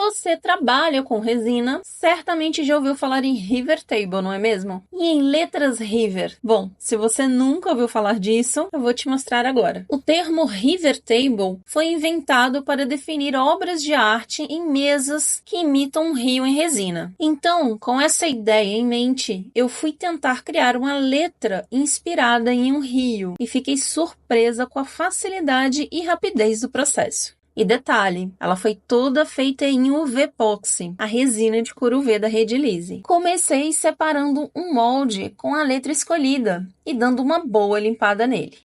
você trabalha com resina, certamente já ouviu falar em River Table, não é mesmo? E em letras River? Bom, se você nunca ouviu falar disso, eu vou te mostrar agora. O termo River Table foi inventado para definir obras de arte em mesas que imitam um rio em resina. Então, com essa ideia em mente, eu fui tentar criar uma letra inspirada em um rio e fiquei surpresa com a facilidade e rapidez do processo. E detalhe, ela foi toda feita em UV Epoxy, a resina de couro UV da Rede Lise. Comecei separando um molde com a letra escolhida e dando uma boa limpada nele.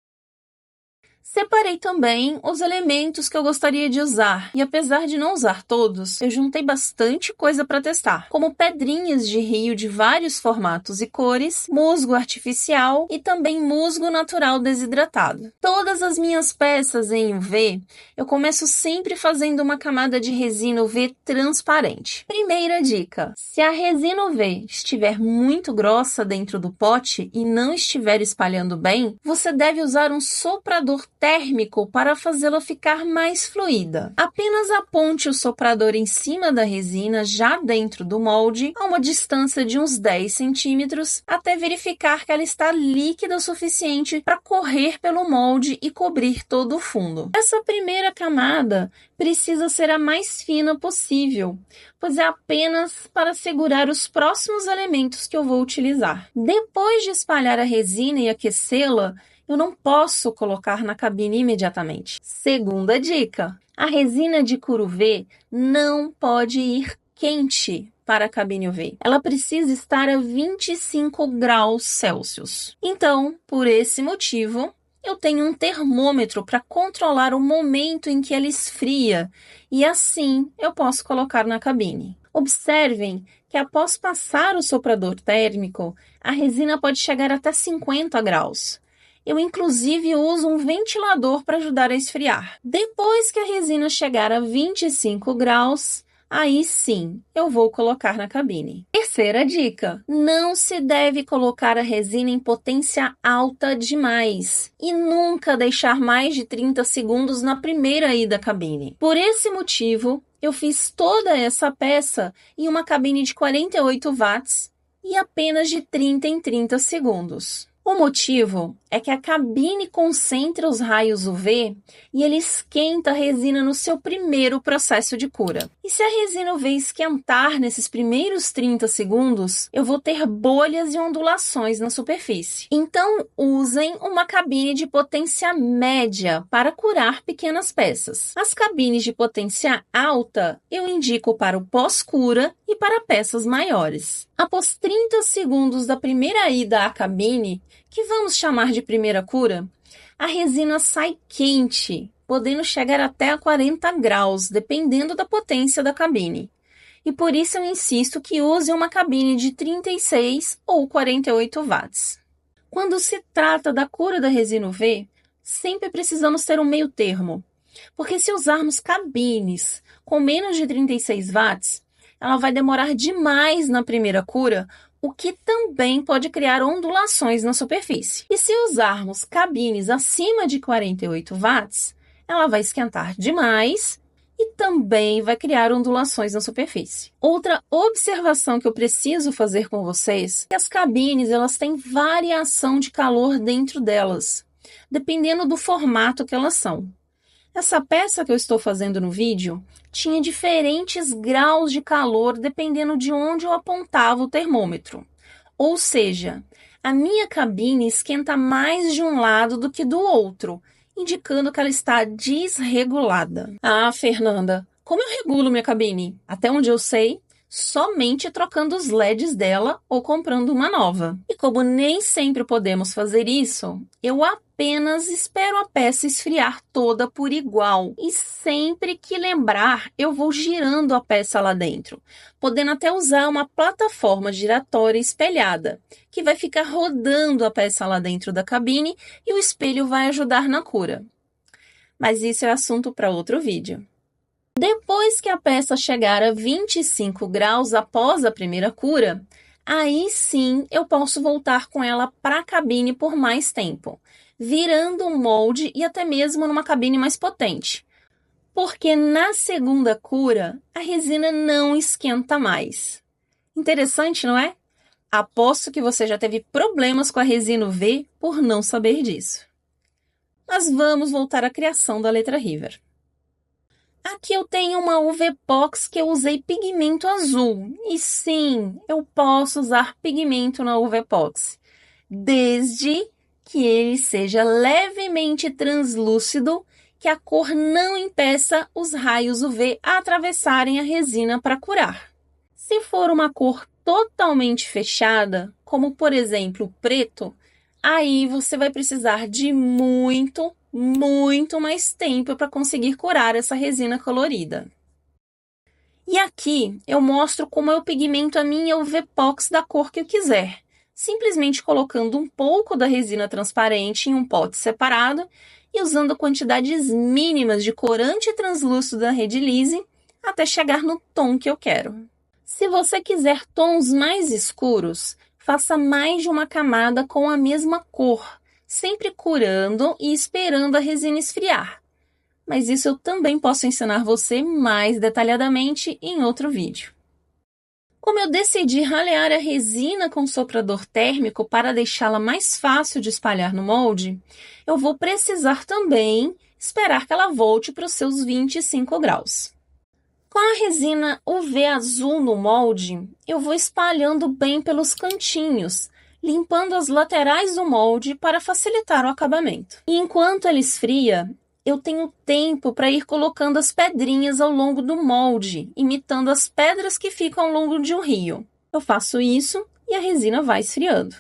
Separei também os elementos que eu gostaria de usar, e apesar de não usar todos, eu juntei bastante coisa para testar, como pedrinhas de rio de vários formatos e cores, musgo artificial e também musgo natural desidratado. Todas as minhas peças em UV, eu começo sempre fazendo uma camada de resina UV transparente. Primeira dica: se a resina UV estiver muito grossa dentro do pote e não estiver espalhando bem, você deve usar um soprador térmico para fazê-la ficar mais fluida. Apenas aponte o soprador em cima da resina, já dentro do molde, a uma distância de uns 10 centímetros, até verificar que ela está líquida o suficiente para correr pelo molde e cobrir todo o fundo. Essa primeira camada precisa ser a mais fina possível, pois é apenas para segurar os próximos elementos que eu vou utilizar. Depois de espalhar a resina e aquecê-la, eu não posso colocar na cabine imediatamente. Segunda dica: a resina de couro UV não pode ir quente para a cabine UV. Ela precisa estar a 25 graus Celsius. Então, por esse motivo, eu tenho um termômetro para controlar o momento em que ela esfria e assim eu posso colocar na cabine. Observem que após passar o soprador térmico, a resina pode chegar até 50 graus. Eu, inclusive, uso um ventilador para ajudar a esfriar. Depois que a resina chegar a 25 graus, aí sim eu vou colocar na cabine. Terceira dica: não se deve colocar a resina em potência alta demais e nunca deixar mais de 30 segundos na primeira ida à cabine. Por esse motivo, eu fiz toda essa peça em uma cabine de 48 watts e apenas de 30 em 30 segundos. O motivo é que a cabine concentra os raios UV e ele esquenta a resina no seu primeiro processo de cura. E se a resina UV esquentar nesses primeiros 30 segundos, eu vou ter bolhas e ondulações na superfície. Então, usem uma cabine de potência média para curar pequenas peças. As cabines de potência alta eu indico para o pós-cura e para peças maiores. Após 30 segundos da primeira ida à cabine, que vamos chamar de primeira cura, a resina sai quente, podendo chegar até a 40 graus, dependendo da potência da cabine. E por isso eu insisto que use uma cabine de 36 ou 48 watts. Quando se trata da cura da resina UV, sempre precisamos ter um meio termo, porque se usarmos cabines com menos de 36 watts, ela vai demorar demais na primeira cura, o que também pode criar ondulações na superfície. E se usarmos cabines acima de 48 watts, ela vai esquentar demais e também vai criar ondulações na superfície. Outra observação que eu preciso fazer com vocês é que as cabines elas têm variação de calor dentro delas, dependendo do formato que elas são. Essa peça que eu estou fazendo no vídeo tinha diferentes graus de calor dependendo de onde eu apontava o termômetro. Ou seja, a minha cabine esquenta mais de um lado do que do outro, indicando que ela está desregulada. Ah, Fernanda, como eu regulo minha cabine? Até onde eu sei, somente trocando os LEDs dela ou comprando uma nova. E como nem sempre podemos fazer isso, eu apenas espero a peça esfriar toda por igual. E sempre que lembrar, eu vou girando a peça lá dentro, podendo até usar uma plataforma giratória espelhada, que vai ficar rodando a peça lá dentro da cabine e o espelho vai ajudar na cura. Mas isso é assunto para outro vídeo. Depois que a peça chegar a 25 graus após a primeira cura, aí sim eu posso voltar com ela para a cabine por mais tempo, virando um molde e até mesmo numa cabine mais potente. Porque na segunda cura, a resina não esquenta mais. Interessante, não é? Aposto que você já teve problemas com a resina UV por não saber disso. Mas vamos voltar à criação da letra River. Aqui eu tenho uma UV-Pox que eu usei pigmento azul. E sim, eu posso usar pigmento na UV-Pox, desde que ele seja levemente translúcido, que a cor não impeça os raios UV a atravessarem a resina para curar. Se for uma cor totalmente fechada, como por exemplo o preto, aí você vai precisar de muito mais tempo para conseguir curar essa resina colorida. E aqui eu mostro como eu pigmento a minha UV-Pox da cor que eu quiser, simplesmente colocando um pouco da resina transparente em um pote separado e usando quantidades mínimas de corante translúcido da Red Lise até chegar no tom que eu quero. Se você quiser tons mais escuros, faça mais de uma camada com a mesma cor, sempre curando e esperando a resina esfriar. Mas isso eu também posso ensinar você mais detalhadamente em outro vídeo. Como eu decidi ralear a resina com soprador térmico para deixá-la mais fácil de espalhar no molde, eu vou precisar também esperar que ela volte para os seus 25 graus. Com a resina UV azul no molde, eu vou espalhando bem pelos cantinhos, limpando as laterais do molde para facilitar o acabamento. E enquanto ela esfria, eu tenho tempo para ir colocando as pedrinhas ao longo do molde, imitando as pedras que ficam ao longo de um rio. Eu faço isso e a resina vai esfriando.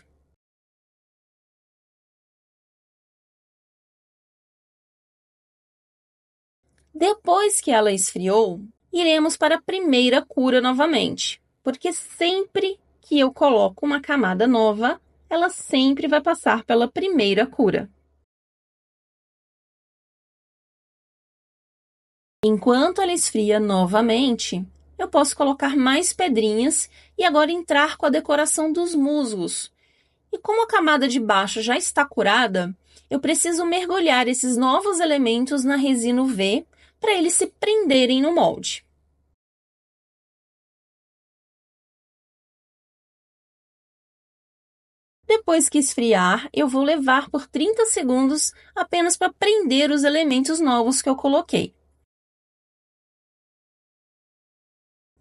Depois que ela esfriou, iremos para a primeira cura novamente, porque sempre que eu coloco uma camada nova, ela sempre vai passar pela primeira cura. Enquanto ela esfria novamente, eu posso colocar mais pedrinhas e agora entrar com a decoração dos musgos. E como a camada de baixo já está curada, eu preciso mergulhar esses novos elementos na resina UV para eles se prenderem no molde. Depois que esfriar, eu vou levar por 30 segundos apenas para prender os elementos novos que eu coloquei.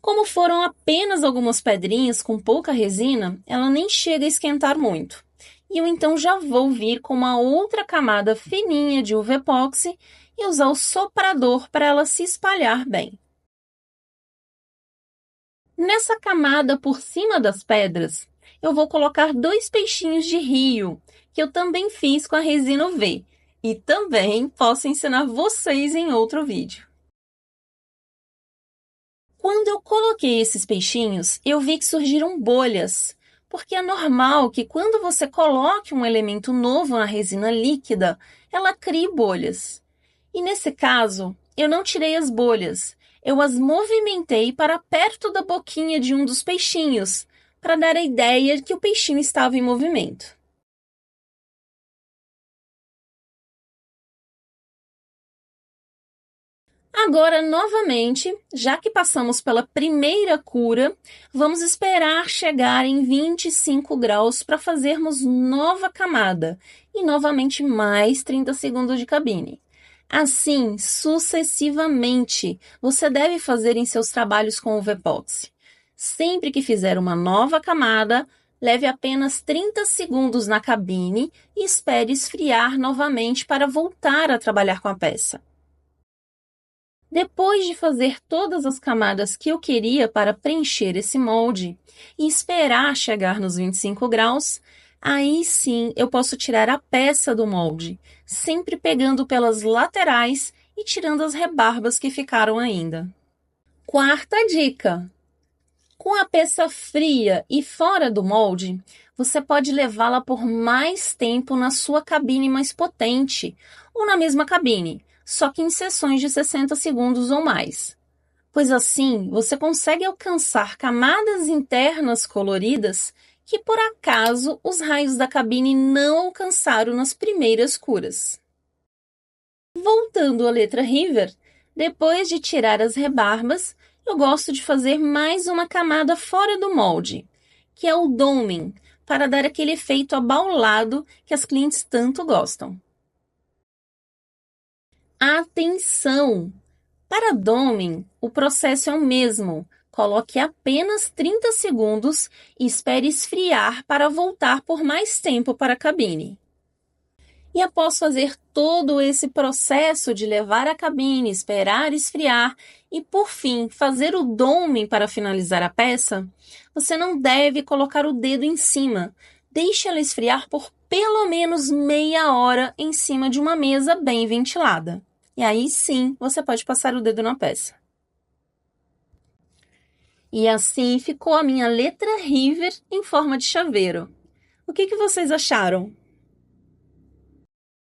Como foram apenas algumas pedrinhas com pouca resina, ela nem chega a esquentar muito. E eu então já vou vir com uma outra camada fininha de UV Epoxy e usar o soprador para ela se espalhar bem. Nessa camada por cima das pedras, eu vou colocar 2 peixinhos de rio, que eu também fiz com a resina UV, e também posso ensinar vocês em outro vídeo. Quando eu coloquei esses peixinhos, eu vi que surgiram bolhas, porque é normal que quando você coloque um elemento novo na resina líquida, ela crie bolhas. E nesse caso, eu não tirei as bolhas, eu as movimentei para perto da boquinha de um dos peixinhos, para dar a ideia que o peixinho estava em movimento. Agora, novamente, já que passamos pela primeira cura, vamos esperar chegar em 25 graus para fazermos nova camada e novamente mais 30 segundos de cabine. Assim, sucessivamente, você deve fazer em seus trabalhos com o UV-Epoxy. Sempre que fizer uma nova camada, leve apenas 30 segundos na cabine e espere esfriar novamente para voltar a trabalhar com a peça. Depois de fazer todas as camadas que eu queria para preencher esse molde e esperar chegar nos 25 graus, aí sim eu posso tirar a peça do molde, sempre pegando pelas laterais e tirando as rebarbas que ficaram ainda. Quarta dica: com a peça fria e fora do molde, você pode levá-la por mais tempo na sua cabine mais potente ou na mesma cabine, só que em sessões de 60 segundos ou mais. Pois assim, você consegue alcançar camadas internas coloridas que por acaso os raios da cabine não alcançaram nas primeiras curas. Voltando à letra River, Depois de tirar as rebarbas, eu gosto de fazer mais uma camada fora do molde, que é o doming, para dar aquele efeito abaulado que as clientes tanto gostam. Atenção! Para doming, o processo é o mesmo. Coloque apenas 30 segundos e espere esfriar para voltar por mais tempo para a cabine. E após fazer todo esse processo de levar a cabine, esperar esfriar e, por fim, fazer o doming para finalizar a peça, você não deve colocar o dedo em cima. Deixe ela esfriar por pelo menos meia hora em cima de uma mesa bem ventilada. E aí sim, você pode passar o dedo na peça. E assim ficou a minha letra River em forma de chaveiro. O que vocês acharam?